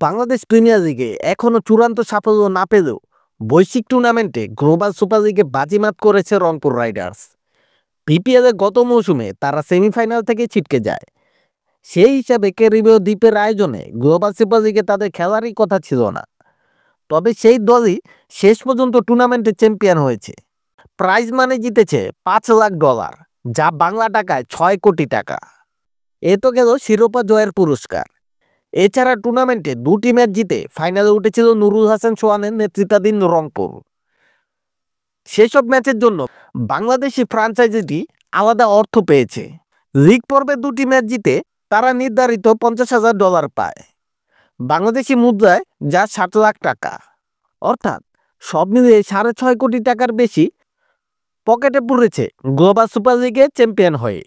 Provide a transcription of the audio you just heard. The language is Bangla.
বাংলাদেশ প্রিমিয়ার লিগে এখনো চূড়ান্ত সাফল্য না পেলেও বৈশ্বিক টুর্নামেন্টে গ্লোবাল সুপার লিগে বাজিমাত করেছে রংপুর রাইডার্স। বিপিএল গত মৌসুমে তারা সেমিফাইনাল থেকে ছিটকে যায়। সেই হিসাবে ক্যারিবীয় দ্বীপের আয়োজনে গ্লোবাল সুপার লিগে তাদের খেলারই কথা ছিল না। তবে সেই দলই শেষ পর্যন্ত টুর্নামেন্টে চ্যাম্পিয়ন হয়েছে। প্রাইজ মানি জিতেছে $5 লাখ, যা বাংলা টাকায় 6 কোটি টাকা। এ তো গেল শিরোপা জয়ের পুরস্কার। এছাড়া টুর্নামেন্টে 2টি ম্যাচ জিতে ফাইনালে উঠেছিল নুরুল হাসান সোহানের নেতৃত্বাধীন রংপুর। সেসব ম্যাচের জন্য বাংলাদেশি ফ্র্যাঞ্চাইজিটি আলাদা অর্থ পেয়েছে। লিগ পর্বে 2টি ম্যাচ জিতে তারা নির্ধারিত $50,000 পায়, বাংলাদেশি মুদ্রায় যা 7 লাখ টাকা। অর্থাৎ সব মিলিয়ে 6.5 কোটি টাকার বেশি পকেটে পড়েছে গ্লোবাল সুপার লিগে চ্যাম্পিয়ন হয়ে।